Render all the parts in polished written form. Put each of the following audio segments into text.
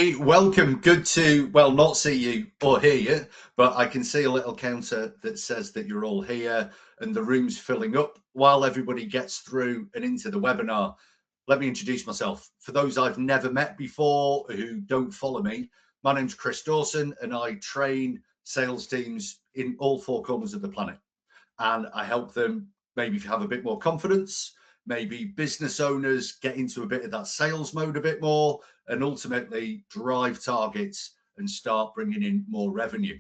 Hey, welcome. Good to, well, not see you or hear you, but I can see a little counter that says that you're all here and the room's filling up. While everybody gets through and into the webinar, let me introduce myself. For those I've never met before who don't follow me, my name's Chris Dawson and I train sales teams in all four corners of the planet. And I help them maybe have a bit more confidence, maybe business owners get into a bit of that sales mode a bit more, and ultimately drive targets and start bringing in more revenue.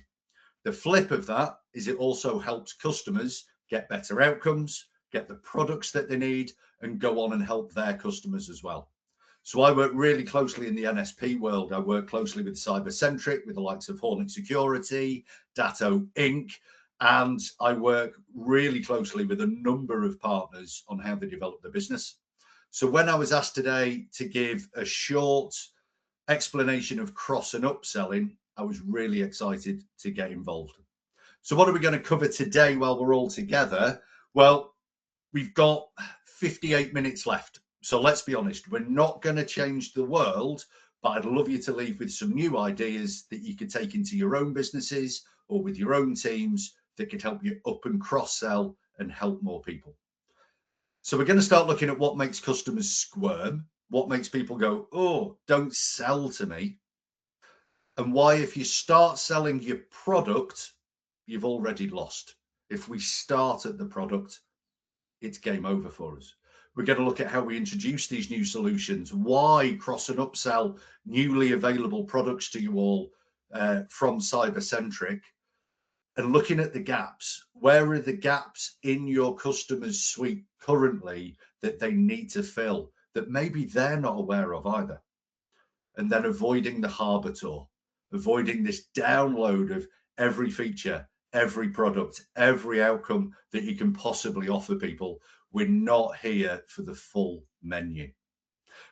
The flip of that is it also helps customers get better outcomes, get the products that they need, and go on and help their customers as well. So I work really closely in the MSP world. I work closely with CyberSentriq, with the likes of Hornet Security, Datto Inc., and I work really closely with a number of partners on how they develop their business. So when I was asked today to give a short explanation of cross and upselling, I was really excited to get involved. So what are we going to cover today while we're all together? Well, we've got 58 minutes left. So let's be honest, we're not going to change the world, but I'd love you to leave with some new ideas that you could take into your own businesses or with your own teams that could help you up and cross-sell and help more people. So we're going to start looking at what makes customers squirm, what makes people go, oh, don't sell to me, and why if you start selling your product, you've already lost. If we start at the product, it's game over for us. We're going to look at how we introduce these new solutions, why cross and upsell newly available products to you all from CyberSentriq, and looking at the gaps. Where are the gaps in your customer's suite currently that they need to fill that maybe they're not aware of either? And then avoiding the harbor tour, avoiding this download of every feature, every product, every outcome that you can possibly offer people. We're not here for the full menu.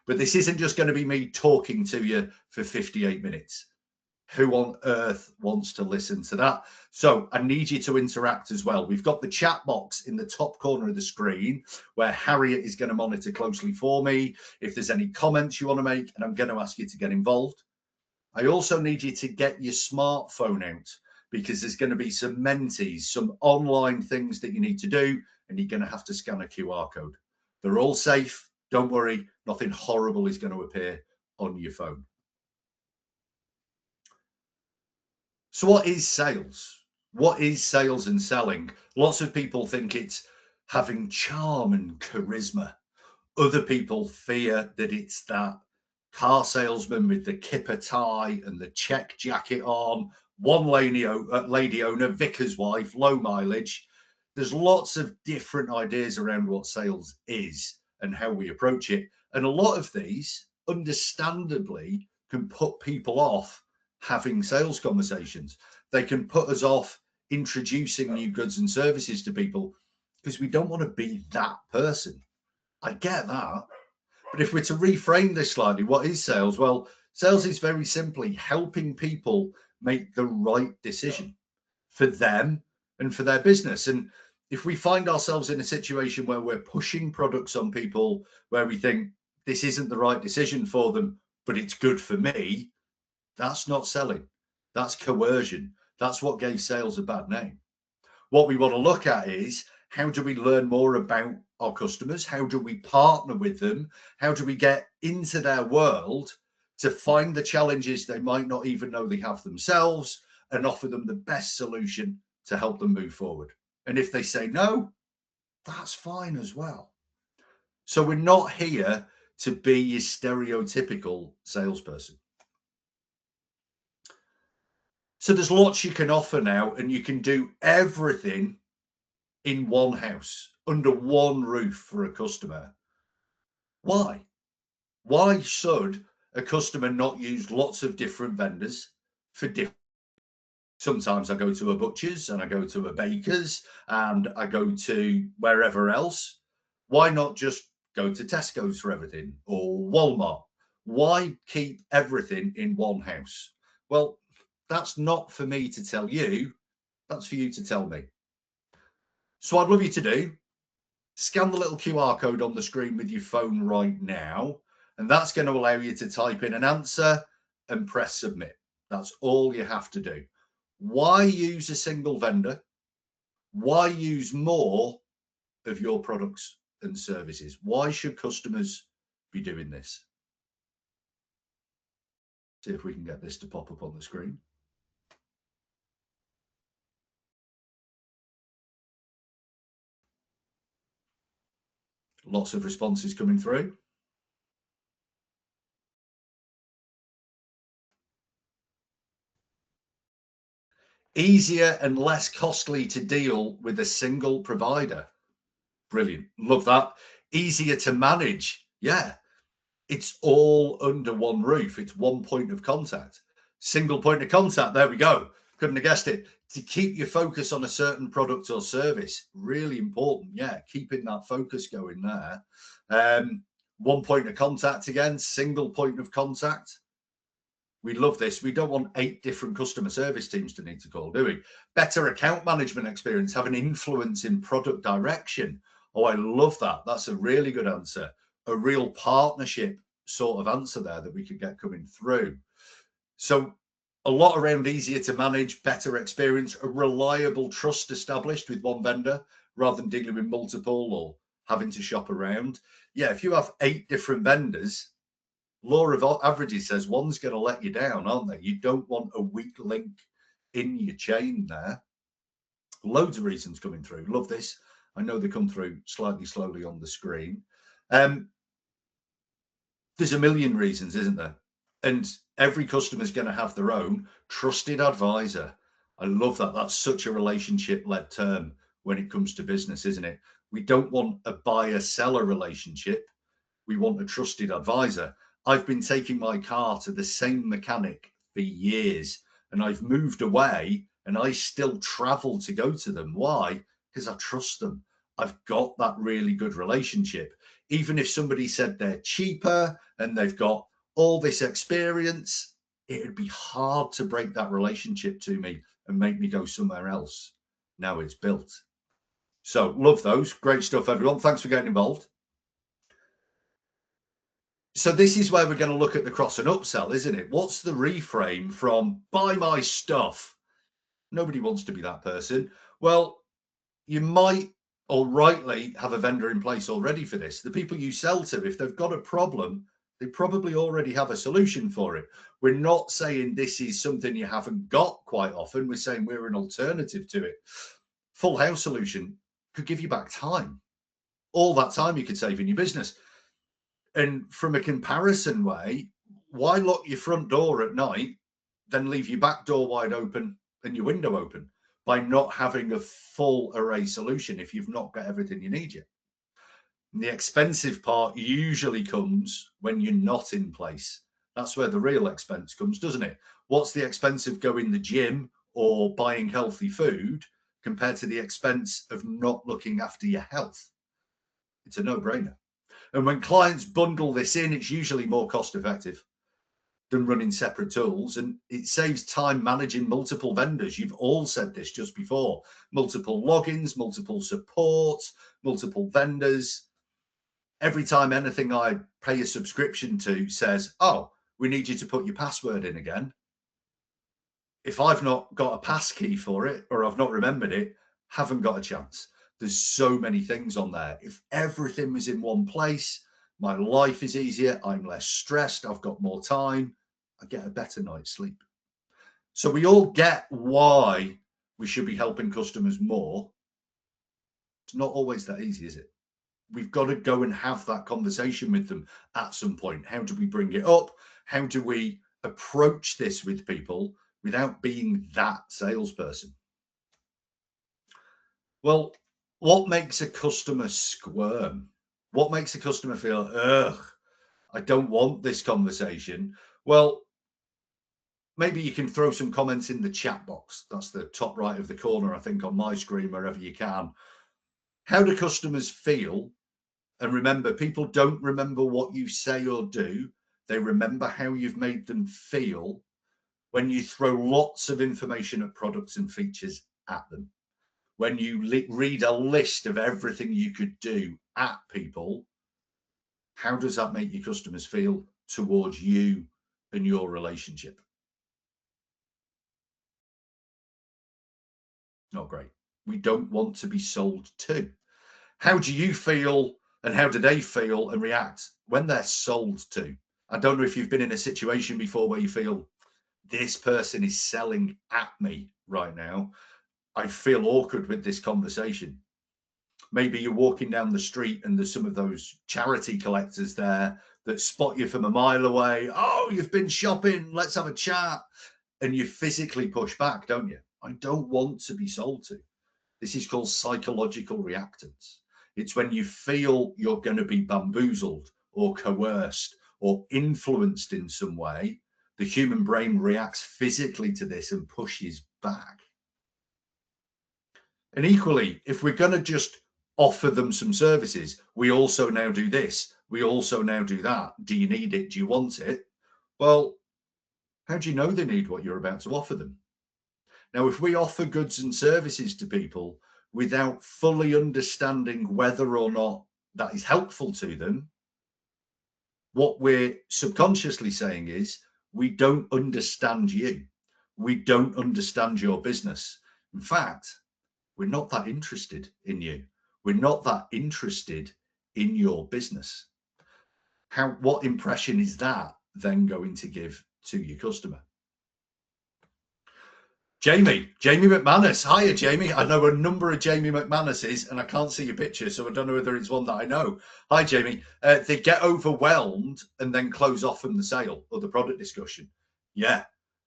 But this isn't just going to be me talking to you for 58 minutes. Who on earth wants to listen to that? So I need you to interact as well. We've got the chat box in the top corner of the screen where Harriet is going to monitor closely for me. If there's any comments you want to make, and I'm going to ask you to get involved. I also need you to get your smartphone out because there's going to be some mentees, some online things that you need to do, and you're going to have to scan a QR code. They're all safe. Don't worry. Nothing horrible is going to appear on your phone. So what is sales? What is sales and selling? Lots of people think it's having charm and charisma. Other people fear that it's that car salesman with the kipper tie and the check jacket on, one lady owner, vicar's wife, low mileage. There's lots of different ideas around what sales is and how we approach it. And a lot of these, understandably, can put people off having sales conversations. They can put us off introducing new goods and services to people because we don't want to be that person. I get that. But if we're to reframe this slightly, what is sales? Well, sales is very simply helping people make the right decision for them and for their business. And if we find ourselves in a situation where we're pushing products on people, where we think this isn't the right decision for them, but it's good for me, that's not selling. That's coercion. That's what gave sales a bad name. What we want to look at is how do we learn more about our customers? How do we partner with them? How do we get into their world to find the challenges they might not even know they have themselves and offer them the best solution to help them move forward? And if they say no, that's fine as well. So we're not here to be your stereotypical salesperson. So there's lots you can offer now, and you can do everything in one house, under one roof for a customer. Why? Why should a customer not use lots of different vendors for different? Sometimes I go to a butcher's and I go to a baker's and I go to wherever else. Why not just go to Tesco's for everything or Walmart? Why keep everything in one house? Well, that's not for me to tell you. That's for you to tell me. So I'd love you to do, scan the little QR code on the screen with your phone right now, and that's going to allow you to type in an answer and press submit. That's all you have to do. Why use a single vendor? Why use more of your products and services? Why should customers be doing this? See if we can get this to pop up on the screen. Lots of responses coming through. Easier and less costly to deal with a single provider. Brilliant. Love that. Easier to manage. Yeah. It's all under one roof. It's one point of contact. Single point of contact. There we go. Couldn't have guessed it. To keep your focus on a certain product or service. Really important. Yeah. Keeping that focus going there. One point of contact again. Single point of contact. We love this. We don't want 8 different customer service teams to need to call, do we? Better account management experience, have an influence in product direction. Oh, I love that. That's a really good answer. A real partnership sort of answer there that we could get coming through. So a lot around easier to manage, better experience, a reliable trust established with one vendor rather than dealing with multiple or having to shop around. Yeah, if you have 8 different vendors, law of averages says one's going to let you down, aren't they? You don't want a weak link in your chain there. Loads of reasons coming through. Love this. I know they come through slightly slowly on the screen. There's a million reasons, isn't there? And every customer is going to have their own trusted advisor. I love that. That's such a relationship-led term when it comes to business, isn't it? We don't want a buyer-seller relationship. We want a trusted advisor. I've been taking my car to the same mechanic for years, and I've moved away and I still travel to go to them. Why? Because I trust them. I've got that really good relationship. Even if somebody said they're cheaper and they've got all this experience, it would be hard to break that relationship to me and make me go somewhere else. Now it's built. So love those. Great stuff, everyone. Thanks for getting involved. So this is where we're going to look at the cross and upsell, isn't it? What's the reframe from buy my stuff? Nobody wants to be that person. Well, you might or rightly have a vendor in place already for this. The people you sell to, if they've got a problem, they probably already have a solution for it. We're not saying this is something you haven't got quite often. We're saying we're an alternative to it. Full house solution could give you back time. All that time you could save in your business. And from a comparison way, why lock your front door at night, then leave your back door wide open and your window open by not having a full array solution if you've not got everything you need yet? And the expensive part usually comes when you're not in place. That's where the real expense comes, doesn't it? What's the expense of going to the gym or buying healthy food compared to the expense of not looking after your health? It's a no-brainer. And when clients bundle this in, it's usually more cost effective than running separate tools. And it saves time managing multiple vendors. You've all said this just before. Multiple logins, multiple support, multiple vendors. Every time anything I pay a subscription to says, oh, we need you to put your password in again. If I've not got a pass key for it or I've not remembered it, haven't got a chance. There's so many things on there. If everything was in one place, my life is easier. I'm less stressed. I've got more time. I get a better night's sleep. So we all get why we should be helping customers more. It's not always that easy, is it? We've got to go and have that conversation with them at some point. How do we bring it up? How do we approach this with people without being that salesperson? Well, what makes a customer squirm? What makes a customer feel, ugh, I don't want this conversation? Well, maybe you can throw some comments in the chat box. That's the top right of the corner, I think, on my screen, wherever you can. How do customers feel? And remember, people don't remember what you say or do. They remember how you've made them feel when you throw lots of information at products and features at them. When you read a list of everything you could do at people, how does that make your customers feel towards you and your relationship. Not great. We don't want to be sold to. How do you feel and how do they feel and react when they're sold to? I don't know if you've been in a situation before where you feel this person is selling at me right now. I feel awkward with this conversation. Maybe you're walking down the street and there's some of those charity collectors there that spot you from a mile away. Oh, you've been shopping. Let's have a chat. And you physically push back, don't you? I don't want to be sold to. This is called psychological reactance. It's when you feel you're going to be bamboozled or coerced or influenced in some way, the human brain reacts physically to this and pushes back. And equally, if we're going to just offer them some services, we also now do this, we also now do that. Do you need it? Do you want it? Well, how do you know they need what you're about to offer them? Now, if we offer goods and services to people without fully understanding whether or not that is helpful to them, what we're subconsciously saying is, we don't understand you. We don't understand your business. In fact, we're not that interested in you. We're not that interested in your business. What impression is that then going to give to your customer? Jamie McManus. Hiya, Jamie. I know a number of Jamie McManuses and I can't see your picture, so I don't know whether it's one that I know. Hi, Jamie. They get overwhelmed and then close off from the sale or the product discussion. Yeah,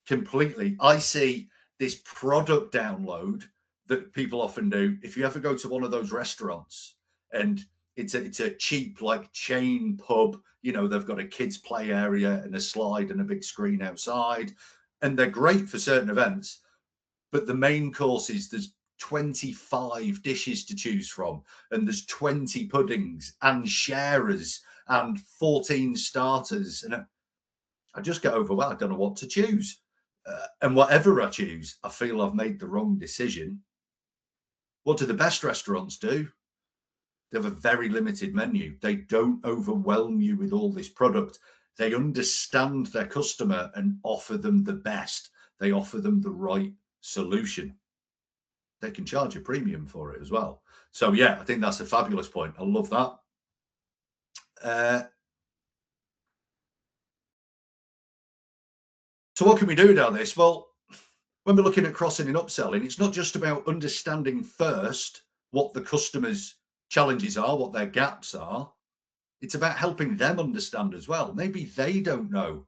completely. I see this product download that people often do. If you ever go to one of those restaurants and it's a cheap like chain pub, you know, they've got a kids play area and a slide and a big screen outside, and they're great for certain events. But the main courses, there's 25 dishes to choose from, and there's 20 puddings and sharers and 14 starters. And I just get overwhelmed. I don't know what to choose. And whatever I choose, I feel I've made the wrong decision. What do the best restaurants do? They have a very limited menu. They don't overwhelm you with all this product. They understand their customer and offer them the best. They offer them the right solution. They can charge a premium for it as well. So yeah, I think that's a fabulous point. I love that. So what can we do about this? Well, when we're looking at crossing and upselling, it's not just about understanding first what the customer's challenges are, what their gaps are. It's about helping them understand as well. Maybe they don't know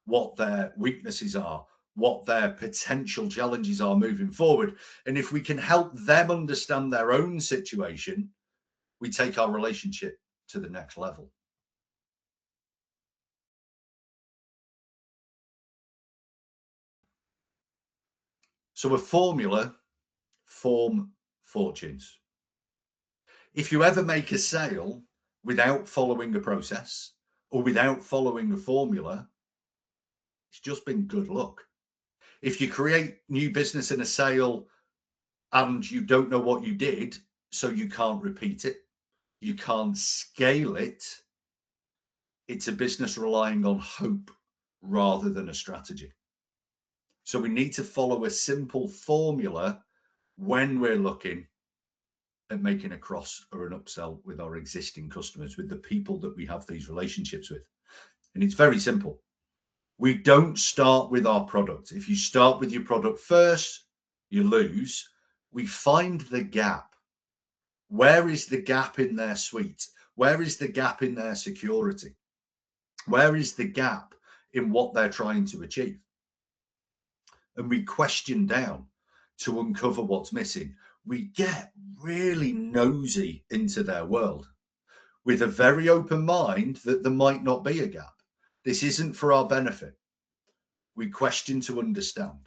what their weaknesses are, what their potential challenges are moving forward. And if we can help them understand their own situation, we take our relationship to the next level. So a formula form fortunes. If you ever make a sale without following a process or without following a formula, it's just been good luck. If you create new business in a sale and you don't know what you did, so you can't repeat it, you can't scale it, it's a business relying on hope rather than a strategy. So we need to follow a simple formula when we're looking at making a cross or an upsell with our existing customers, with the people that we have these relationships with. And it's very simple. We don't start with our product. If you start with your product first, you lose. We find the gap. Where is the gap in their suite? Where is the gap in their security? Where is the gap in what they're trying to achieve? And we question down to uncover what's missing. We get really nosy into their world with a very open mind that there might not be a gap. This isn't for our benefit. We question to understand.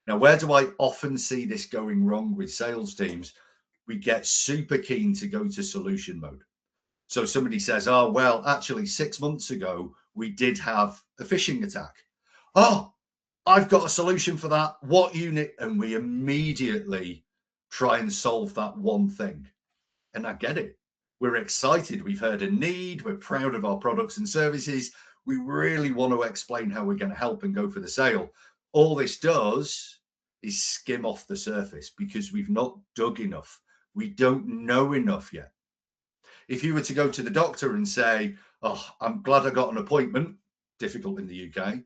Now, where do I often see this going wrong with sales teams? We get super keen to go to solution mode. So somebody says, oh, well, actually 6 months ago, we did have a phishing attack. Oh, I've got a solution for that. What unit? And we immediately try and solve that one thing. And I get it. We're excited. We've heard a need. We're proud of our products and services. We really want to explain how we're going to help and go for the sale. All this does is skim off the surface because we've not dug enough. We don't know enough yet. If you were to go to the doctor and say, oh, I'm glad I got an appointment, difficult in the UK,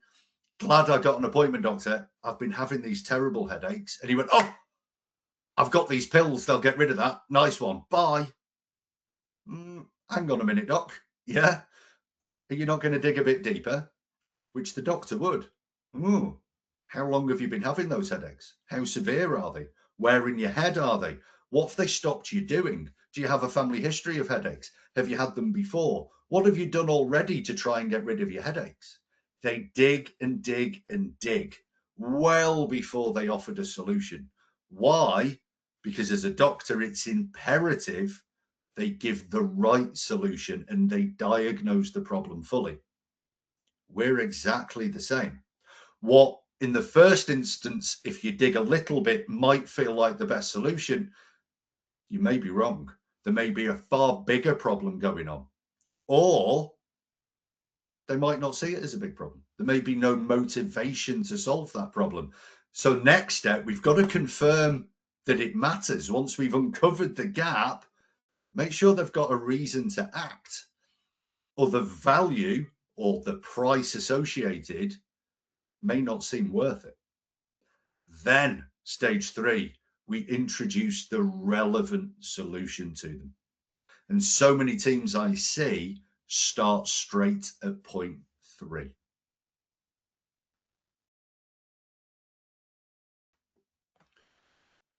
glad I got an appointment, doctor, I've been having these terrible headaches. And he went, oh, I've got these pills, they'll get rid of that. Nice one, bye. Hang on a minute, doc. Yeah, are you not going to dig a bit deeper? Which the doctor would. Ooh, how long have you been having those headaches? How severe are they? Where in your head are they? What have they stopped you doing? Do you have a family history of headaches? Have you had them before? What have you done already to try and get rid of your headaches? They dig and dig and dig well before they offered a solution. Why? Because as a doctor, it's imperative they give the right solution and they diagnose the problem fully. We're exactly the same. What in the first instance, if you dig a little bit, might feel like the best solution, you may be wrong. There may be a far bigger problem going on, or they might not see it as a big problem. There may be no motivation to solve that problem. So next step, we've got to confirm that it matters. Once we've uncovered the gap, make sure they've got a reason to act, or the value or the price associated may not seem worth it. Then stage 3, we introduce the relevant solution to them. And so many teams I see start straight at point 3.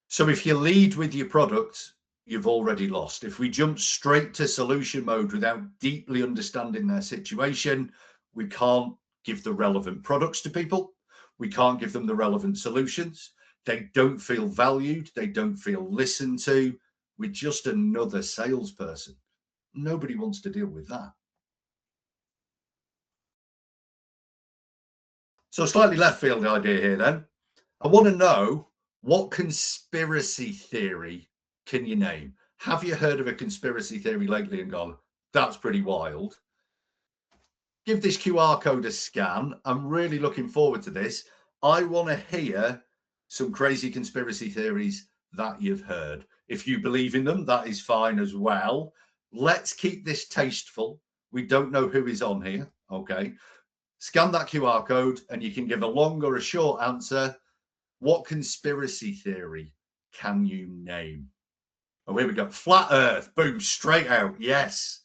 So if you lead with your product, you've already lost. If we jump straight to solution mode without deeply understanding their situation, we can't give the relevant products to people. We can't give them the relevant solutions. They don't feel valued. They don't feel listened to. We're just another salesperson. Nobody wants to deal with that. So slightly left field idea here then. I want to know, what conspiracy theory can you name? Have you heard of a conspiracy theory lately and gone, that's pretty wild? Give this QR code a scan. I'm really looking forward to this. I want to hear some crazy conspiracy theories that you've heard. If you believe in them, that is fine as well. Let's keep this tasteful. We don't know who is on here. Okay. Scan that QR code and you can give a long or a short answer. What conspiracy theory can you name? Oh, here we go. Flat Earth. Boom, straight out. Yes.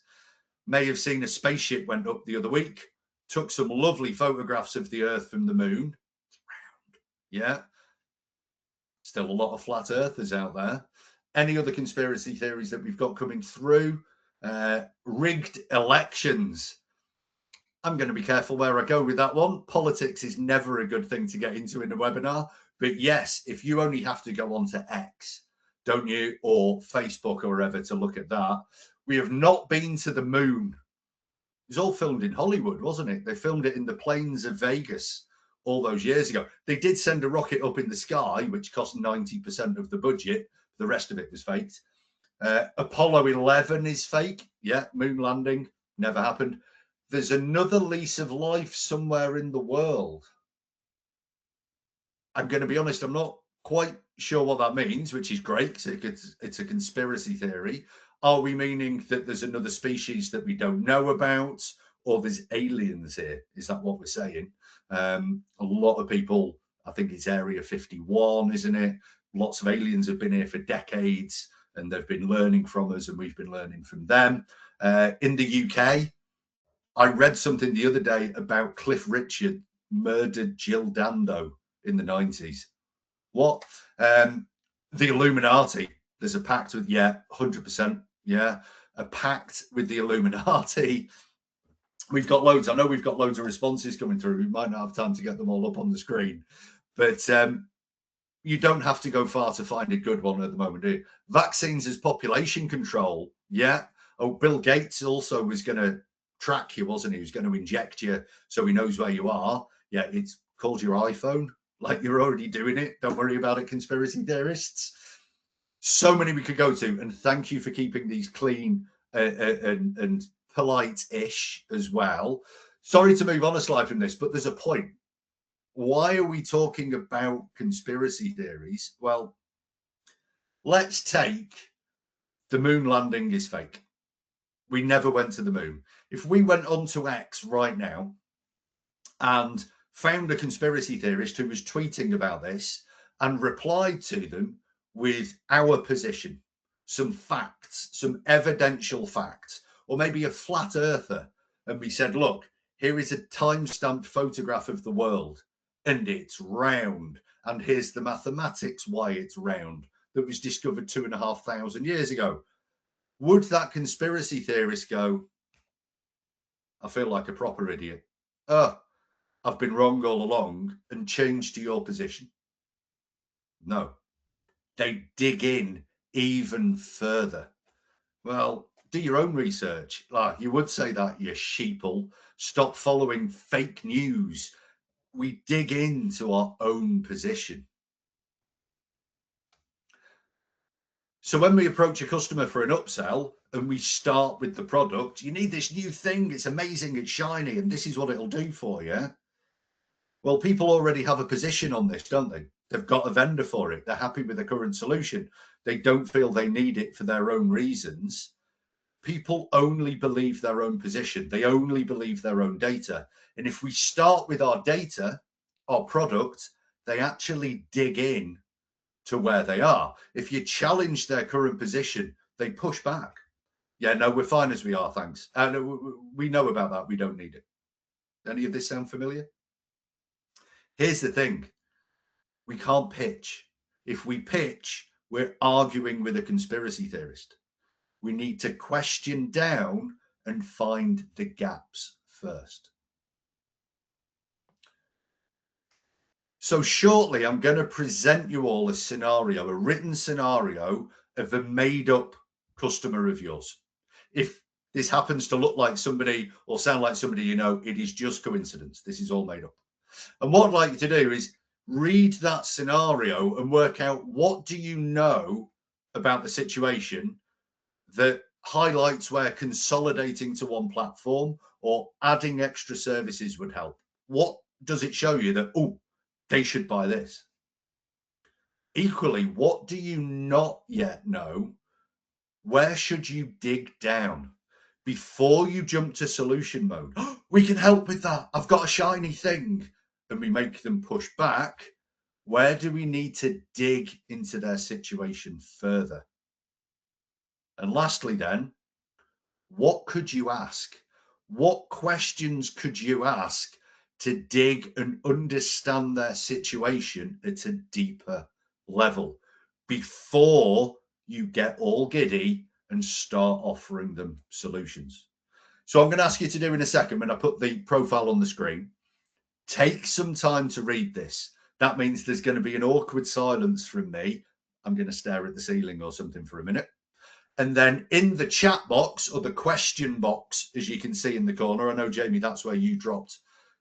May have seen a spaceship went up the other week. Took some lovely photographs of the Earth from the moon. Yeah. Still a lot of flat earthers out there. Any other conspiracy theories that we've got coming through? Rigged elections. I'm going to be careful where I go with that one. Politics is never a good thing to get into in a webinar. But yes, if you only have to go on to X, don't you, or Facebook or wherever to look at that. We have not been to the moon. It was all filmed in Hollywood, wasn't it? They filmed it in the plains of Vegas all those years ago. They did send a rocket up in the sky, which cost 90% of the budget. The rest of it was faked. Apollo 11 is fake. Yeah, moon landing never happened. There's another lease of life somewhere in the world. I'm going to be honest, I'm not quite sure what that means, which is great because it's a conspiracy theory. Are we meaning that there's another species that we don't know about, or there's aliens here? Is that what we're saying? A lot of people, I think it's Area 51, isn't it? Lots of aliens have been here for decades and they've been learning from us and we've been learning from them. In the UK, I read something the other day about Cliff Richard murdered Jill Dando in the 90s. What? The Illuminati. There's a pact with, 100%. Yeah, a pact with the Illuminati. We've got loads. I know we've got loads of responses coming through. We might not have time to get them all up on the screen, but you don't have to go far to find a good one at the moment, do you? Vaccines as population control. Yeah. Oh, Bill Gates also was going to track you, wasn't he? He was going to inject you so he knows where you are. Yeah, it's called your iPhone. Like, you're already doing it. Don't worry about it, conspiracy theorists. So many we could go to. And thank you for keeping these clean and polite-ish as well. Sorry to move on a slide from this, but there's a point. Why are we talking about conspiracy theories? Well, let's take the moon landing is fake. We never went to the moon. If we went onto X right now and found a conspiracy theorist who was tweeting about this and replied to them with our position, some facts, some evidential facts, or maybe a flat earther, and we said, look, here is a time-stamped photograph of the world and it's round, and here's the mathematics why it's round that was discovered 2,500 years ago. Would that conspiracy theorist go, I feel like a proper idiot? Oh, I've been wrong all along, and change to your position? No, they dig in even further. Well, do your own research. Like you would say that, you sheeple. Stop following fake news. We dig into our own position. So when we approach a customer for an upsell and we start with the product, you need this new thing. It's amazing. It's shiny. And this is what it'll do for you. Well, people already have a position on this, don't they? They've got a vendor for it. They're happy with the current solution. They don't feel they need it for their own reasons. People only believe their own position. They only believe their own data. And if we start with our data, our product, they actually dig in to where they are. If you challenge their current position, they push back. Yeah, no, we're fine as we are, thanks. And we know about that. We don't need it. Any of this sound familiar? Here's the thing. We can't pitch. If we pitch, we're arguing with a conspiracy theorist. We need to question down and find the gaps first. So shortly, I'm going to present you all a scenario, a written scenario of a made up customer of yours. If this happens to look like somebody or sound like somebody you know, it is just coincidence. This is all made up. And what I'd like you to do is read that scenario and work out what do you know about the situation that highlights where consolidating to one platform or adding extra services would help. What does it show you that, oh, they should buy this? Equally, what do you not yet know? Where should you dig down before you jump to solution mode? Oh, we can help with that. I've got a shiny thing. And we make them push back. Where do we need to dig into their situation further? And lastly, then, what could you ask? What questions could you ask to dig and understand their situation at a deeper level before you get all giddy and start offering them solutions? So I'm going to ask you to do in a second when I put the profile on the screen. Take some time to read this. That means there's going to be an awkward silence from me. I'm going to stare at the ceiling or something for a minute. And then in the chat box or the question box, as you can see in the corner, I know, Jamie, that's where you dropped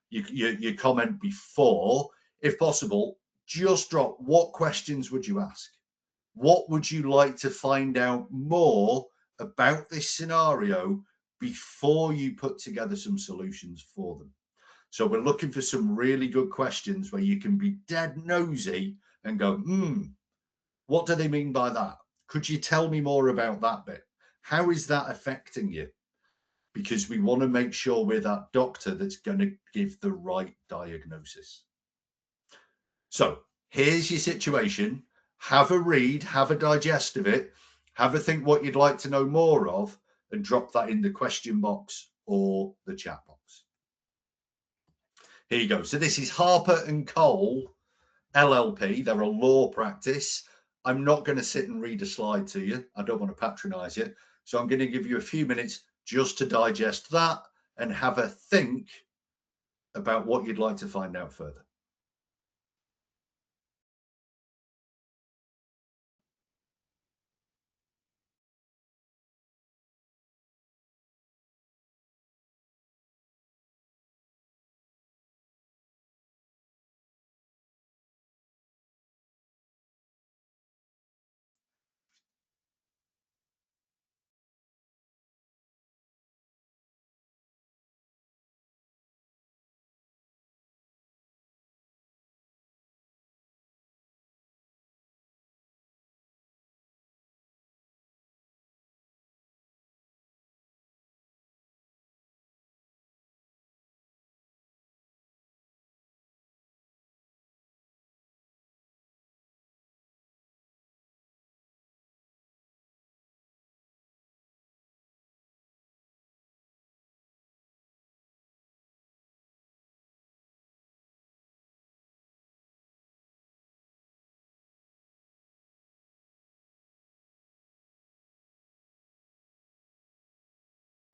your comment before. If possible, just drop what questions would you ask? What would you like to find out more about this scenario before you put together some solutions for them? So we're looking for some really good questions where you can be dead nosy and go, what do they mean by that? Could you tell me more about that bit? How is that affecting you? Because we want to make sure we're that doctor that's going to give the right diagnosis. So here's your situation. Have a read, have a digest of it, have a think what you'd like to know more of, and drop that in the question box or the chat box. Here you go. So this is Harper and Cole LLP. They're a law practice. I'm not going to sit and read a slide to you. I don't want to patronize you. So I'm going to give you a few minutes just to digest that and have a think about what you'd like to find out further.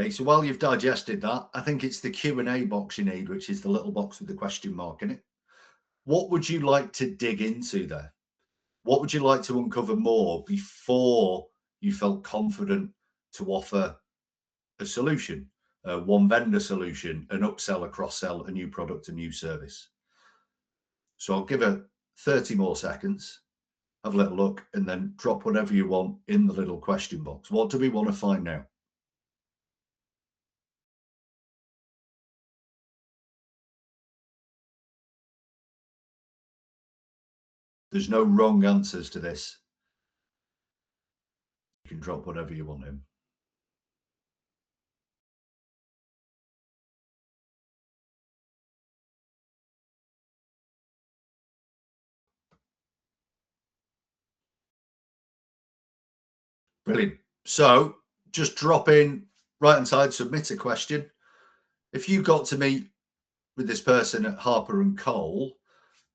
Okay, so while you've digested that, I think it's the Q&A box you need, which is the little box with the question mark in it. What would you like to dig into there? What would you like to uncover more before you felt confident to offer a solution, a one vendor solution, an upsell, a cross sell, a new product, a new service? So I'll give it 30 more seconds, have a little look, and then drop whatever you want in the little question box. What do we want to find now? There's no wrong answers to this. You can drop whatever you want in. Brilliant. So just drop in right hand side, submit a question. If you got to meet with this person at Harper and Cole,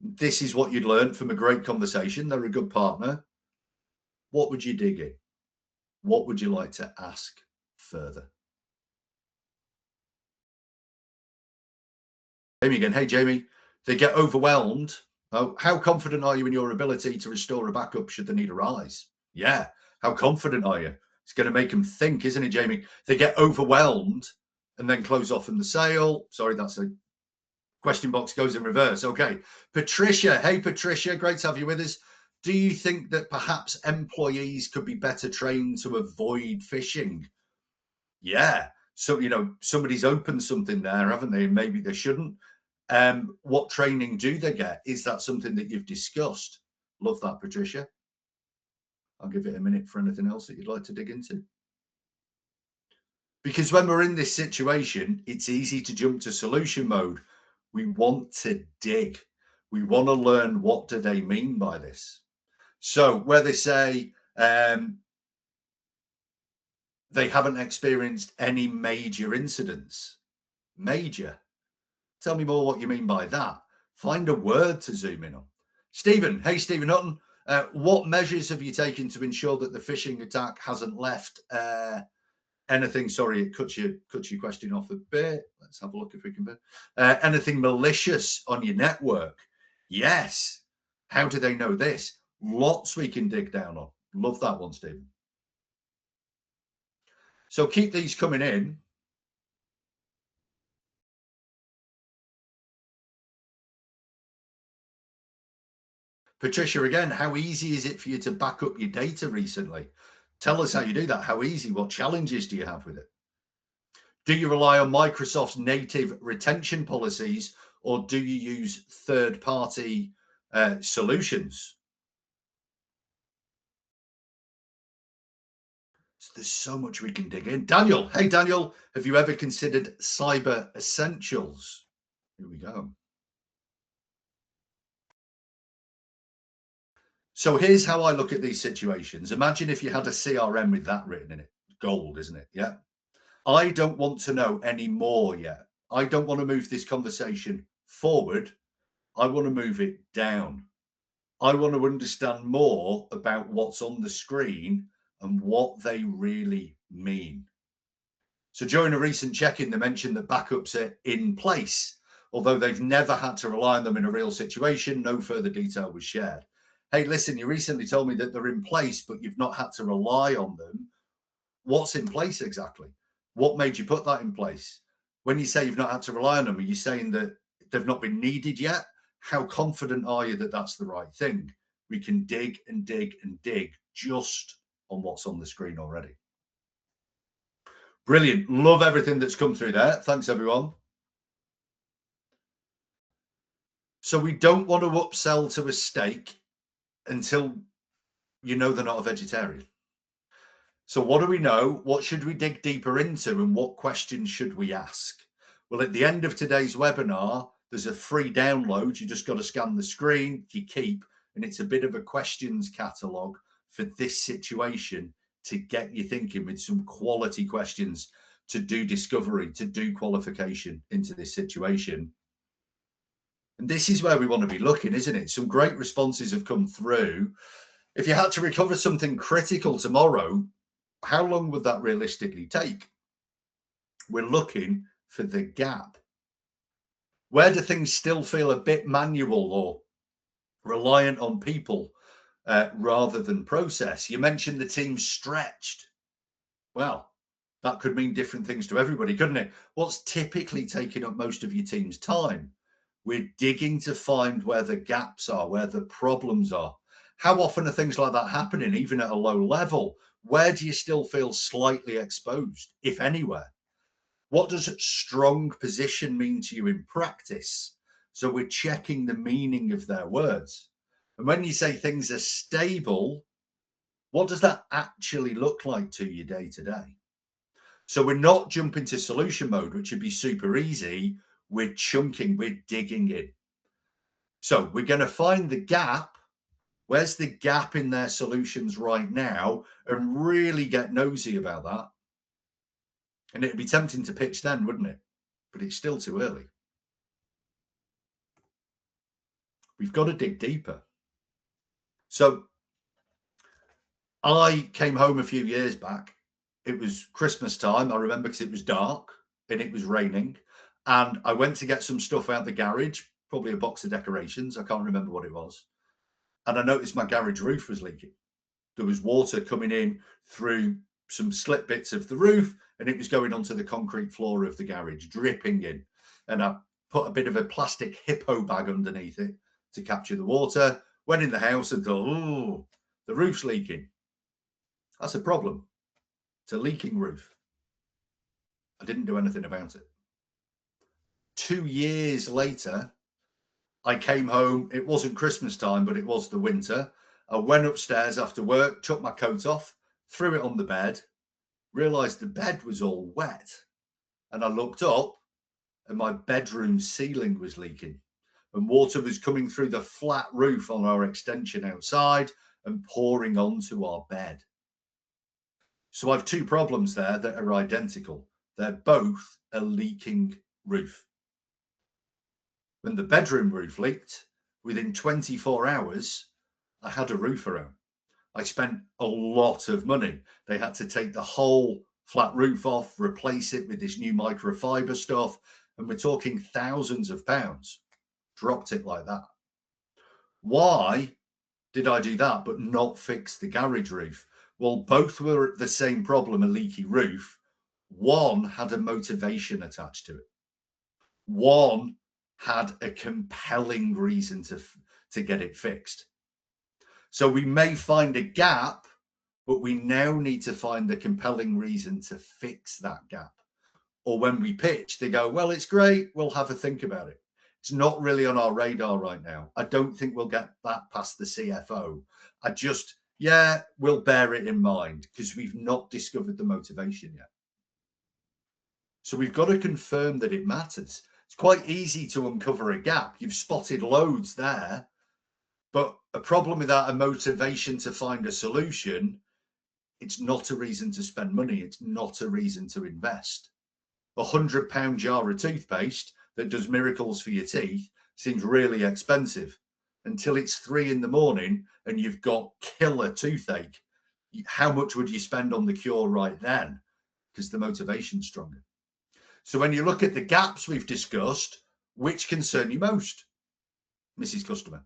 this is what you'd learn from a great conversation. They're a good partner. What would you dig in? What would you like to ask further? Jamie again. Hey, Jamie, they get overwhelmed. Oh, how confident are you in your ability to restore a backup should the need arise? Yeah. How confident are you? It's going to make them think, isn't it, Jamie? They get overwhelmed and then close off in the sale. Sorry, that's a question box goes in reverse. Okay. Patricia. Hey, Patricia. Great to have you with us. Do you think that perhaps employees could be better trained to avoid phishing? Yeah. So, somebody's opened something there, haven't they? Maybe they shouldn't. What training do they get? Is that something that you've discussed? Love that, Patricia. I'll give it a minute for anything else that you'd like to dig into. Because when we're in this situation, it's easy to jump to solution mode. We want to dig. We want to learn, what do they mean by this? So where they say they haven't experienced any major incidents. Major. Tell me more what you mean by that. Find a word to zoom in on. Stephen. Hey, Stephen Hutton. What measures have you taken to ensure that the phishing attack hasn't left anything? Sorry, it cuts your question off a bit. Let's have a look if we can. Anything malicious on your network? Yes. How do they know this? Lots we can dig down on. Love that one, Stephen. So keep these coming in. Patricia, again, how easy is it for you to back up your data recently? Tell us how you do that. How easy? What challenges do you have with it? Do you rely on Microsoft's native retention policies, or do you use third-party solutions? So there's so much we can dig in. Daniel, hey Daniel, have you ever considered cyber essentials? Here we go. So here's how I look at these situations. Imagine if you had a CRM with that written in it. Gold, isn't it? Yeah. I don't want to know any more yet. I don't want to move this conversation forward. I want to move it down. I want to understand more about what's on the screen and what they really mean. So during a recent check-in, they mentioned that backups are in place, although they've never had to rely on them in a real situation. No further detail was shared. Hey, listen, you recently told me that they're in place, but you've not had to rely on them. What's in place exactly? What made you put that in place? When you say you've not had to rely on them, are you saying that they've not been needed yet? How confident are you that that's the right thing? We can dig and dig and dig just on what's on the screen already. Brilliant. Love everything that's come through there. Thanks, everyone. So we don't want to upsell to a steak until you know they're not a vegetarian. So what do we know? What should we dig deeper into, and what questions should we ask? Well, at the end of today's webinar, there's a free download. You just got to scan the screen, you keep, and it's a bit of a questions catalogue for this situation to get you thinking with some quality questions to do discovery, to do qualification into this situation. And this is where we want to be looking, isn't it? Some great responses have come through. If you had to recover something critical tomorrow, how long would that realistically take? We're looking for the gap. Where do things still feel a bit manual or reliant on people rather than process? You mentioned the team's stretched. Well, that could mean different things to everybody, couldn't it? What's typically taking up most of your team's time? We're digging to find where the gaps are, where the problems are. How often are things like that happening, even at a low level? Where do you still feel slightly exposed, if anywhere? What does strong position mean to you in practice? So we're checking the meaning of their words. And when you say things are stable, what does that actually look like to you day to day? So we're not jumping to solution mode, which would be super easy. We're chunking, we're digging in. So we're going to find the gap. Where's the gap in their solutions right now? And really get nosy about that. And it'd be tempting to pitch then, wouldn't it? But it's still too early. We've got to dig deeper. So I came home a few years back. It was Christmas time. I remember because it was dark and it was raining. And I went to get some stuff out the garage, probably a box of decorations. I can't remember what it was. And I noticed my garage roof was leaking. There was water coming in through some slip bits of the roof and it was going onto the concrete floor of the garage, dripping in. And I put a bit of a plastic hippo bag underneath it to capture the water. Went in the house and thought, oh, the roof's leaking. That's a problem. It's a leaking roof. I didn't do anything about it. 2 years later, I came home. It wasn't Christmas time, but it was the winter. I went upstairs after work, took my coat off, threw it on the bed, realized the bed was all wet. And I looked up and my bedroom ceiling was leaking and water was coming through the flat roof on our extension outside and pouring onto our bed. So I have two problems there that are identical. They're both a leaking roof. When the bedroom roof leaked, within 24 hours, I had a roofer out. I spent a lot of money. They had to take the whole flat roof off, replace it with this new microfiber stuff. And we're talking thousands of pounds. Dropped it like that. Why did I do that but not fix the garage roof? Well, both were the same problem, a leaky roof. One had a motivation attached to it. One had a compelling reason to get it fixed. So we may find a gap, but we now need to find the compelling reason to fix that gap. Or when we pitch, they go, well, it's great. We'll have a think about it. It's not really on our radar right now. I don't think we'll get that past the CFO. We'll bear it in mind because we've not discovered the motivation yet. So we've got to confirm that it matters. It's quite easy to uncover a gap. You've spotted loads there, but a problem without a motivation to find a solution, it's not a reason to spend money. It's not a reason to invest. £100 jar of toothpaste that does miracles for your teeth seems really expensive until it's 3 a.m. and you've got killer toothache. How much would you spend on the cure right then? Because the motivation's stronger. So when you look at the gaps we've discussed, which concern you most, Mrs. Customer?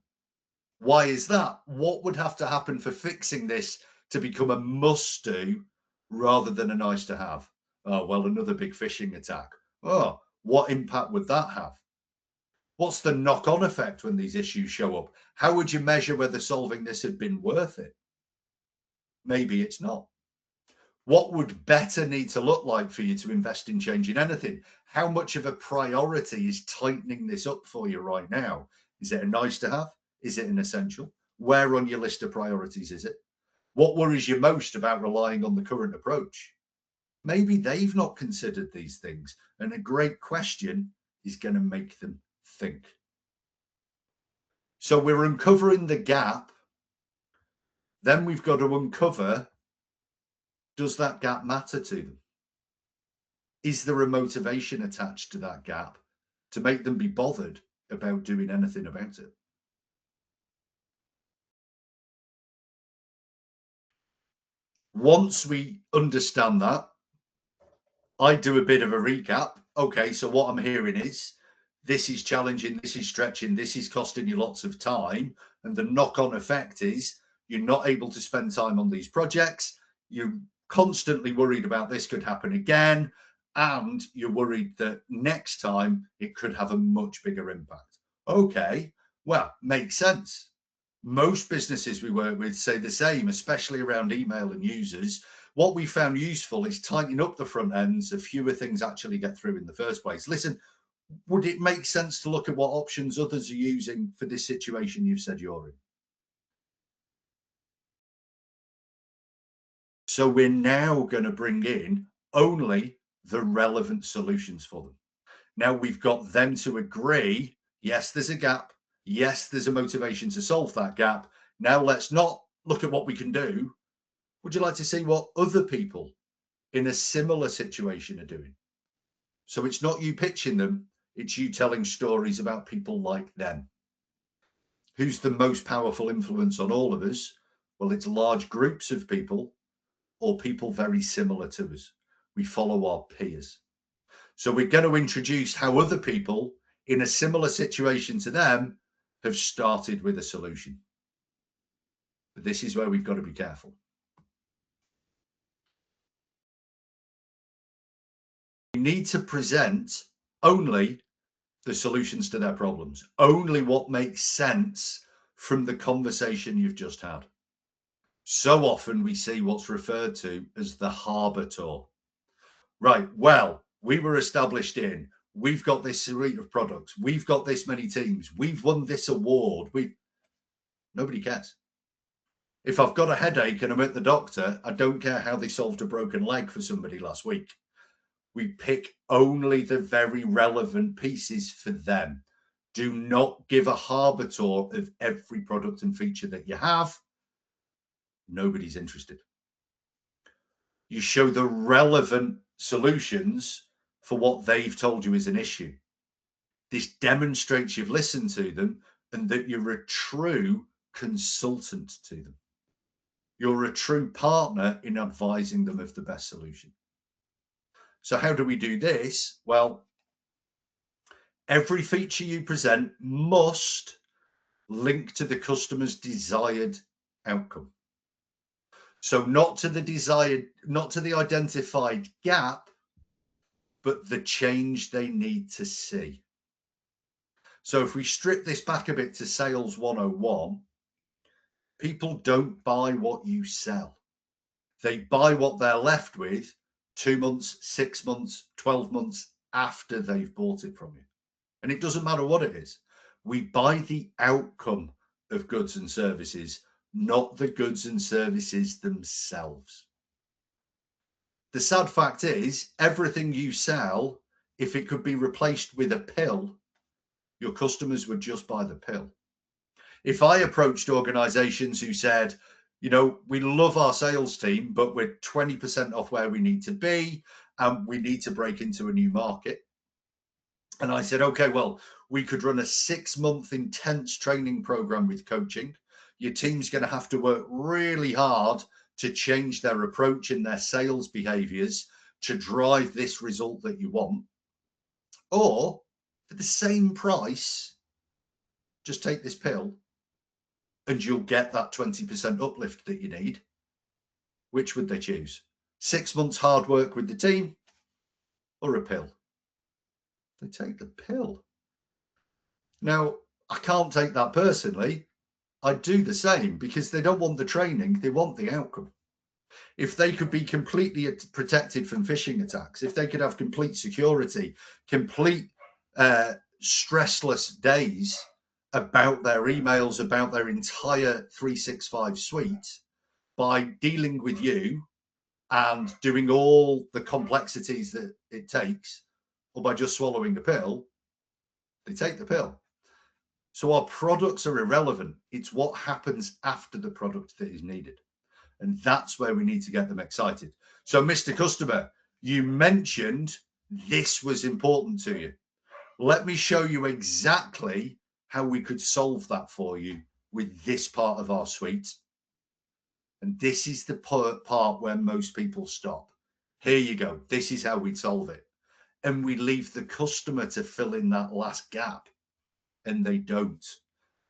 Why is that? What would have to happen for fixing this to become a must do rather than a nice to have? Oh, well, another big phishing attack. Oh, what impact would that have? What's the knock-on effect when these issues show up? How would you measure whether solving this had been worth it? Maybe it's not. What would better need to look like for you to invest in changing anything? How much of a priority is tightening this up for you right now? Is it a nice to have? Is it an essential? Where on your list of priorities is it? What worries you most about relying on the current approach? Maybe they've not considered these things, and a great question is going to make them think. So we're uncovering the gap. Then we've got to uncover, does that gap matter to them? Is there a motivation attached to that gap to make them be bothered about doing anything about it? Once we understand that, I do a bit of a recap. Okay, so what I'm hearing is this is challenging, this is stretching, this is costing you lots of time. And the knock-on effect is you're not able to spend time on these projects. You're constantly worried about this could happen again. And you're worried that next time it could have a much bigger impact. Okay, well, makes sense. Most businesses we work with say the same, especially around email and users. What we found useful is tightening up the front ends so fewer things actually get through in the first place. Listen, would it make sense to look at what options others are using for this situation you've said you're in? So we're now going to bring in only the relevant solutions for them. Now we've got them to agree, yes, there's a gap. Yes, there's a motivation to solve that gap. Now let's not look at what we can do. Would you like to see what other people in a similar situation are doing? So it's not you pitching them, it's you telling stories about people like them. Who's the most powerful influence on all of us? Well, it's large groups of people or people very similar to us. We follow our peers. So we're going to introduce how other people in a similar situation to them have started with a solution. But this is where we've got to be careful. We need to present only the solutions to their problems, only what makes sense from the conversation you've just had. So often we see what's referred to as the harbour tour. Right, well, we were established in, we've got this suite of products, we've got this many teams, we've won this award. Nobody cares. If I've got a headache and I'm at the doctor, I don't care how they solved a broken leg for somebody last week. We pick only the very relevant pieces for them. Do not give a harbour tour of every product and feature that you have. Nobody's interested. You show the relevant solutions for what they've told you is an issue. This demonstrates you've listened to them and that you're a true consultant to them. You're a true partner in advising them of the best solution. So how do we do this? Well, every feature you present must link to the customer's desired outcome. So not to the identified gap, but the change they need to see. So if we strip this back a bit to sales 101, people don't buy what you sell. They buy what they're left with 2 months, 6 months, 12 months after they've bought it from you. And it doesn't matter what it is. We buy the outcome of goods and services, not the goods and services themselves. The sad fact is, everything you sell, if it could be replaced with a pill, your customers would just buy the pill. If I approached organizations who said, you know, we love our sales team, but we're 20% off where we need to be, and we need to break into a new market. And I said, okay, well, we could run a 6-month intense training program with coaching. Your team's going to have to work really hard to change their approach and their sales behaviors to drive this result that you want. Or for the same price, just take this pill and you'll get that 20% uplift that you need. Which would they choose? 6 months hard work with the team or a pill? They take the pill. Now, I can't take that personally. I'd do the same because they don't want the training, they want the outcome. If they could be completely protected from phishing attacks, if they could have complete security, complete stressless days about their emails, about their entire 365 suite by dealing with you and doing all the complexities that it takes, or by just swallowing a pill, they take the pill. So our products are irrelevant. It's what happens after the product that is needed. And that's where we need to get them excited. So, Mr. Customer, you mentioned this was important to you. Let me show you exactly how we could solve that for you with this part of our suite. And this is the part where most people stop. Here you go. This is how we'd solve it. And we leave the customer to fill in that last gap, and they don't.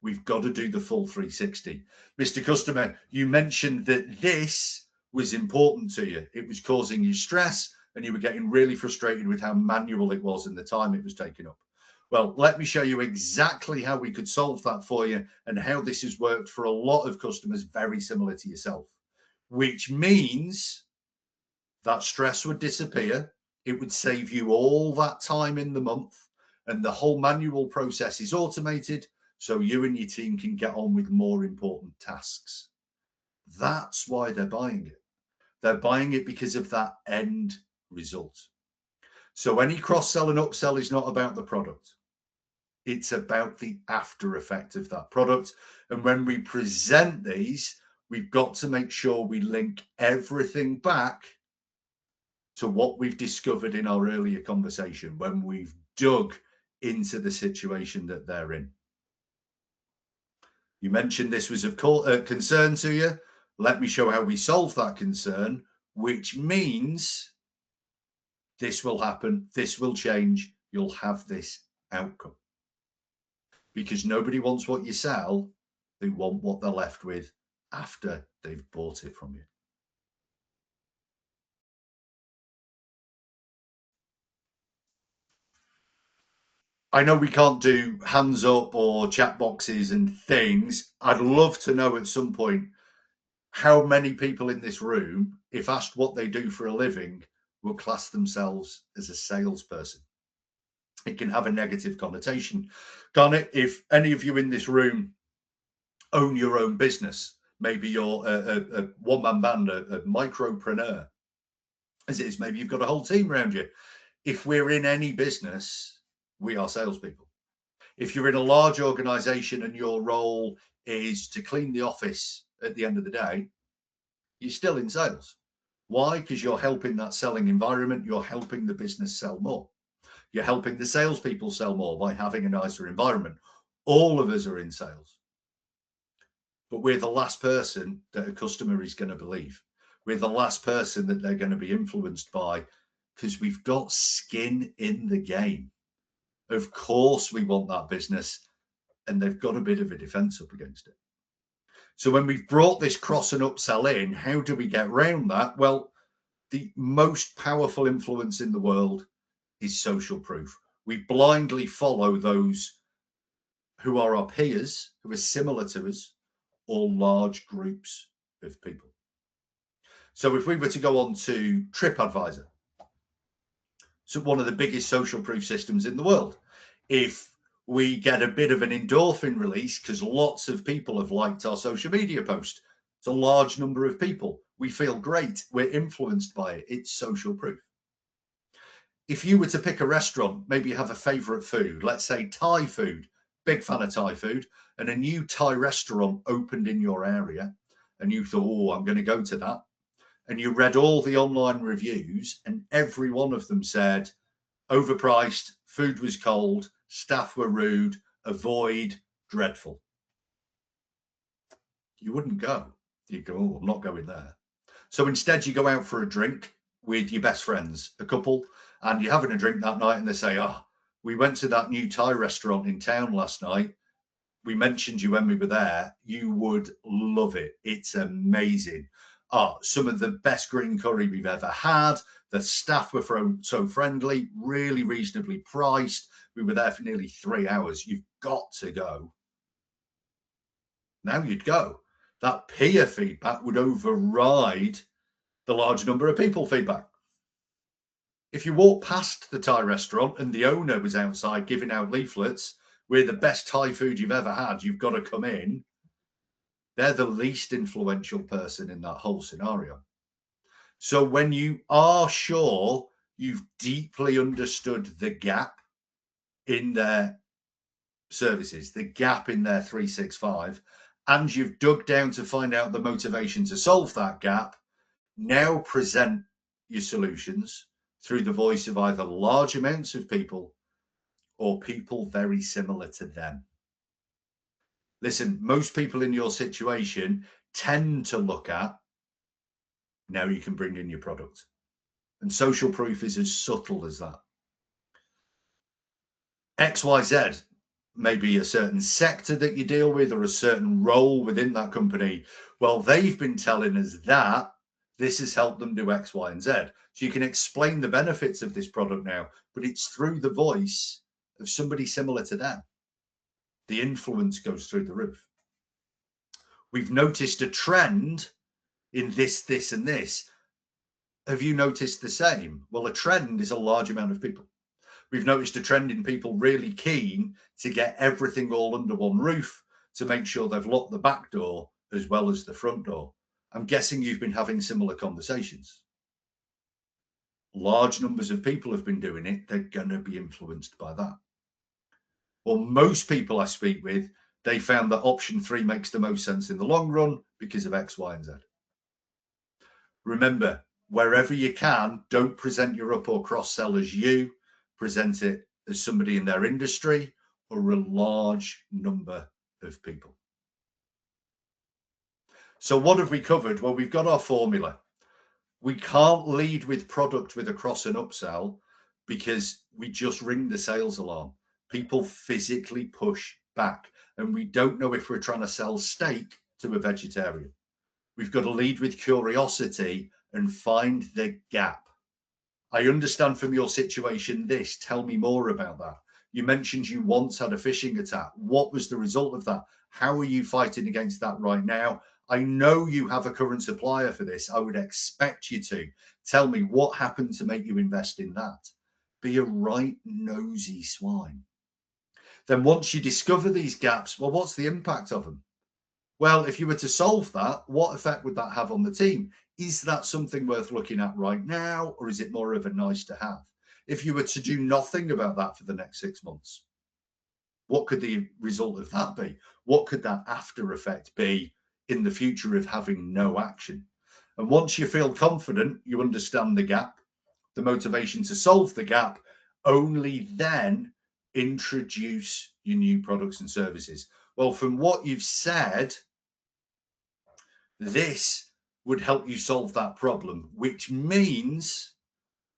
We've got to do the full 360. Mr. Customer, you mentioned that this was important to you. It was causing you stress and you were getting really frustrated with how manual it was and the time it was taking up. Well, let me show you exactly how we could solve that for you and how this has worked for a lot of customers very similar to yourself, which means that stress would disappear. It would save you all that time in the month, and the whole manual process is automated, so you and your team can get on with more important tasks. That's why they're buying it. They're buying it because of that end result. So any cross-sell and upsell is not about the product. It's about the after effect of that product. And when we present these, we've got to make sure we link everything back to what we've discovered in our earlier conversation when we've dug into the situation that they're in. You mentioned this was of concern to you. Let me show how we solve that concern, which means this will happen, this will change, you'll have this outcome. Because nobody wants what you sell, they want what they're left with after they've bought it from you. I know we can't do hands up or chat boxes and things. I'd love to know at some point how many people in this room, if asked what they do for a living, will class themselves as a salesperson. It can have a negative connotation. Can't it? If any of you in this room own your own business, maybe you're a one-man band, a micropreneur, as it is, maybe you've got a whole team around you. If we're in any business, we are salespeople. If you're in a large organization and your role is to clean the office at the end of the day, you're still in sales. Why? Because you're helping that selling environment. You're helping the business sell more. You're helping the salespeople sell more by having a nicer environment. All of us are in sales. But we're the last person that a customer is going to believe. We're the last person that they're going to be influenced by because we've got skin in the game. Of course, we want that business, and they've got a bit of a defense up against it. So when we've brought this cross and upsell in, how do we get around that? Well, the most powerful influence in the world is social proof. We blindly follow those who are our peers, who are similar to us, or large groups of people. So if we were to go on to TripAdvisor, so one of the biggest social proof systems in the world, if we get a bit of an endorphin release because lots of people have liked our social media post, it's a large number of people, we feel great, we're influenced by it, it's social proof. If you were to pick a restaurant, maybe you have a favorite food, let's say Thai food, big fan of Thai food, and a new Thai restaurant opened in your area, and you thought, oh, I'm going to go to that. And you read all the online reviews, and every one of them said, overpriced, food was cold, staff were rude, avoid, dreadful. You wouldn't go. You'd go, oh, I'm not going there. So instead, you go out for a drink with your best friends, a couple, and you're having a drink that night, and they say, oh, we went to that new Thai restaurant in town last night. We mentioned you when we were there. You would love it. It's amazing. Oh, some of the best green curry we've ever had. The staff were so friendly, really reasonably priced. We were there for nearly 3 hours. You've got to go. Now you'd go. That peer feedback would override the large number of people feedback. If you walk past the Thai restaurant and the owner was outside giving out leaflets, we're the best Thai food you've ever had, you've got to come in, they're the least influential person in that whole scenario. So when you are sure you've deeply understood the gap in their services, the gap in their 365, and you've dug down to find out the motivation to solve that gap, now present your solutions through the voice of either large amounts of people or people very similar to them. Listen, most people in your situation tend to look at, now you can bring in your product. And social proof is as subtle as that. XYZ, maybe a certain sector that you deal with or a certain role within that company. Well, they've been telling us that this has helped them do X, Y, and Z. So you can explain the benefits of this product now, but it's through the voice of somebody similar to them. The influence goes through the roof. We've noticed a trend in this, this, and this. Have you noticed the same? Well, a trend is a large amount of people. We've noticed a trend in people really keen to get everything all under one roof to make sure they've locked the back door as well as the front door. I'm guessing you've been having similar conversations. Large numbers of people have been doing it. They're going to be influenced by that. Well, most people I speak with, they found that option 3 makes the most sense in the long run because of X, Y, and Z. Remember, wherever you can, don't present your up or cross sell as you, present it as somebody in their industry or a large number of people. So what have we covered? Well, we've got our formula. We can't lead with product with a cross and upsell because we just ring the sales alarm. People physically push back, and we don't know if we're trying to sell steak to a vegetarian. We've got to lead with curiosity and find the gap. I understand from your situation this. Tell me more about that. You mentioned you once had a phishing attack. What was the result of that? How are you fighting against that right now? I know you have a current supplier for this. I would expect you to. Tell me what happened to make you invest in that. Be a right nosy swine. Then once you discover these gaps, well, what's the impact of them? Well, if you were to solve that, what effect would that have on the team? Is that something worth looking at right now, or is it more of a nice to have? If you were to do nothing about that for the next 6 months, what could the result of that be? What could that after effect be in the future of having no action? And once you feel confident, you understand the gap, the motivation to solve the gap, only then introduce your new products and services. Well, from what you've said, this would help you solve that problem, which means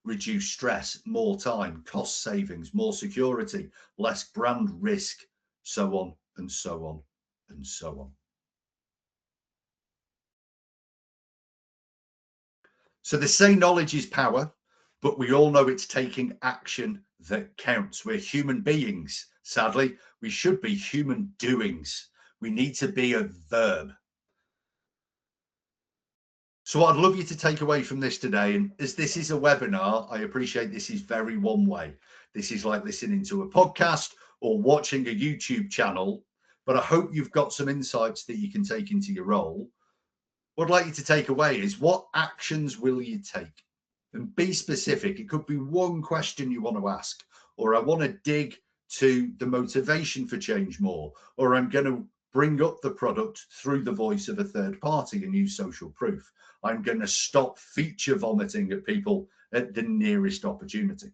reduce stress, more time, cost savings, more security, less brand risk, so on and so on and so on. So they say knowledge is power, but we all know it's taking action that counts. We're human beings. Sadly, we should be human doings. We need to be a verb. So what I'd love you to take away from this today, and as this is a webinar, I appreciate this is very one way. This is like listening to a podcast or watching a YouTube channel, but I hope you've got some insights that you can take into your role. What I'd like you to take away is what actions will you take? And be specific. It could be one question you want to ask, or I want to dig to the motivation for change more, or I'm going to bring up the product through the voice of a third party and use social proof. I'm going to stop feature vomiting at people at the nearest opportunity.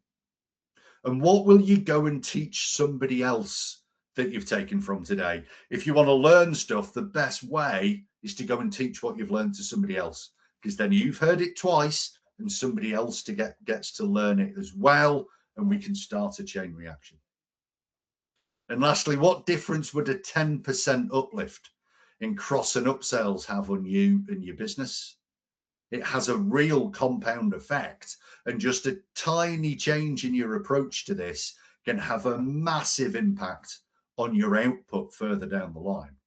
And what will you go and teach somebody else that you've taken from today? If you want to learn stuff, the best way is to go and teach what you've learned to somebody else, because then you've heard it twice and somebody else gets to learn it as well, and we can start a chain reaction. And lastly, what difference would a 10% uplift in cross and upsells have on you and your business? It has a real compound effect, and just a tiny change in your approach to this can have a massive impact on your output further down the line.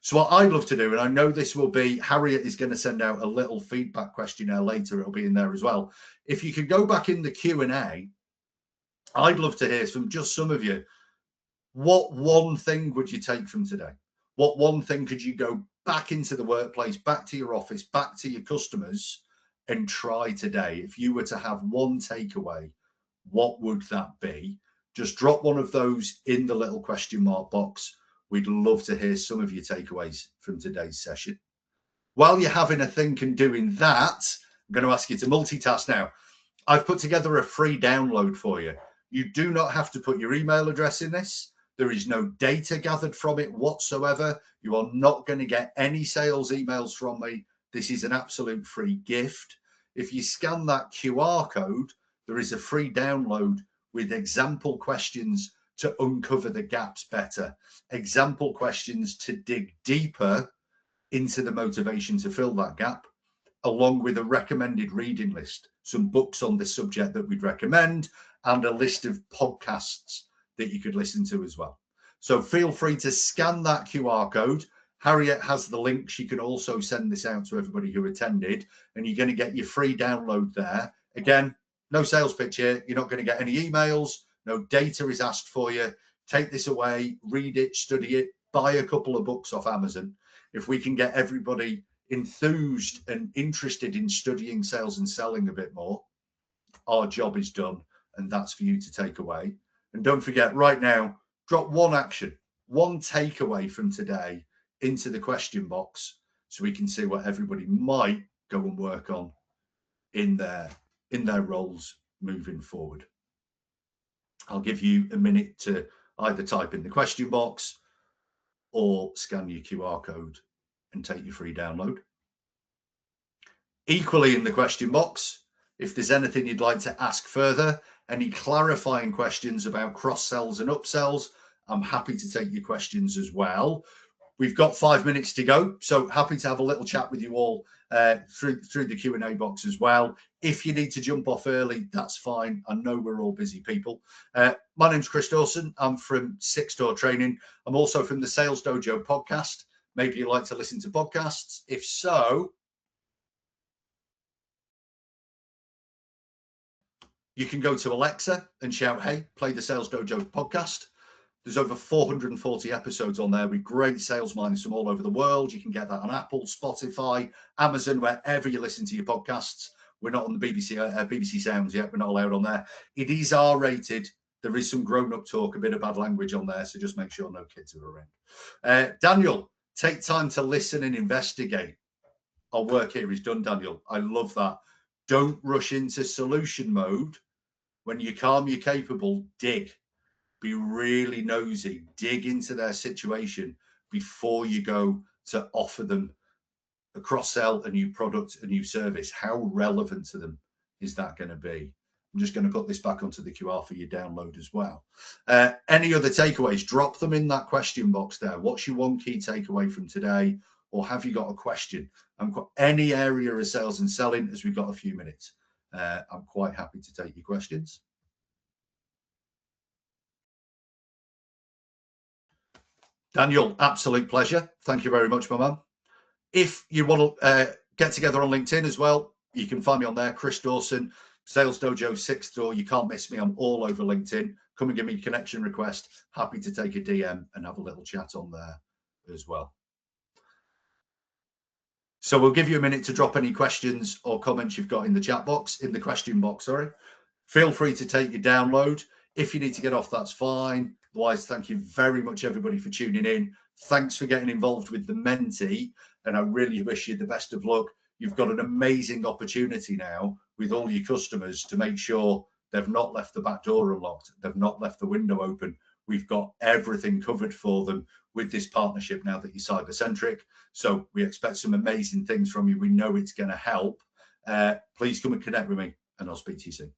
So what I'd love to do, and I know this will be, Harriet is going to send out a little feedback questionnaire later, it'll be in there as well. If you could go back in the Q&A, I'd love to hear from just some of you. What one thing would you take from today? What one thing could you go back into the workplace, back to your office, back to your customers and try today? If you were to have one takeaway, what would that be? Just drop one of those in the little question mark box. We'd love to hear some of your takeaways from today's session. While you're having a think and doing that, I'm going to ask you to multitask now. I've put together a free download for you. You do not have to put your email address in this. There is no data gathered from it whatsoever. You are not going to get any sales emails from me. This is an absolute free gift. If you scan that QR code, there is a free download with example questions to uncover the gaps better, example questions to dig deeper into the motivation to fill that gap, along with a recommended reading list, some books on this subject that we'd recommend, and a list of podcasts that you could listen to as well. So feel free to scan that QR code. Harriet has the link. She can also send this out to everybody who attended, and you're going to get your free download there. Again, no sales pitch here. You're not going to get any emails. No data is asked for you. Take this away, read it, study it, buy a couple of books off Amazon. If we can get everybody enthused and interested in studying sales and selling a bit more, our job is done, and that's for you to take away. And don't forget, right now, drop one action, one takeaway from today into the question box so we can see what everybody might go and work on in their roles moving forward. I'll give you a minute to either type in the question box or scan your QR code and take your free download. Equally, in the question box, if there's anything you'd like to ask further, any clarifying questions about cross-sells and upsells, I'm happy to take your questions as well. We've got 5 minutes to go, so happy to have a little chat with you all through the Q&A box as well. If you need to jump off early, that's fine. I know we're all busy people. My name's Chris Dawson. I'm from Six Door Training. I'm also from the Sales Dojo podcast. Maybe you like to listen to podcasts. If so, you can go to Alexa and shout, hey, play the Sales Dojo podcast. There's over 440 episodes on there with great sales minds from all over the world. You can get that on Apple, Spotify, Amazon, wherever you listen to your podcasts. We're not on the BBC Sounds yet. We're not allowed on there. It is R-rated. There is some grown-up talk, a bit of bad language on there, so just make sure no kids are around. Daniel, take time to listen and investigate. Our work here is done, Daniel. I love that. Don't rush into solution mode. When you're calm, you're capable, dig. Be really nosy. Dig into their situation before you go to offer them a cross-sell, a new product, a new service. How relevant to them is that going to be? I'm just going to put this back onto the QR for your download as well. Any other takeaways? Drop them in that question box there. What's your one key takeaway from today? Or have you got a question? Any area of sales and selling, as we've got a few minutes. I'm quite happy to take your questions. Daniel, absolute pleasure. Thank you very much, my man. If you want to get together on LinkedIn as well, you can find me on there, Chris Dawson, Sales Dojo, Sixth Door. You can't miss me. I'm all over LinkedIn. Come and give me a connection request. Happy to take a DM and have a little chat on there as well. So we'll give you a minute to drop any questions or comments you've got in the chat box, in the question box, sorry. Feel free to take your download. If you need to get off, that's fine. Otherwise, thank you very much, everybody, for tuning in. Thanks for getting involved with the mentee, and I really wish you the best of luck. You've got an amazing opportunity now with all your customers to make sure they've not left the back door unlocked, they've not left the window open. We've got everything covered for them with this partnership now that you're CyberSentriq. So we expect some amazing things from you. We know it's going to help. Please come and connect with me, and I'll speak to you soon.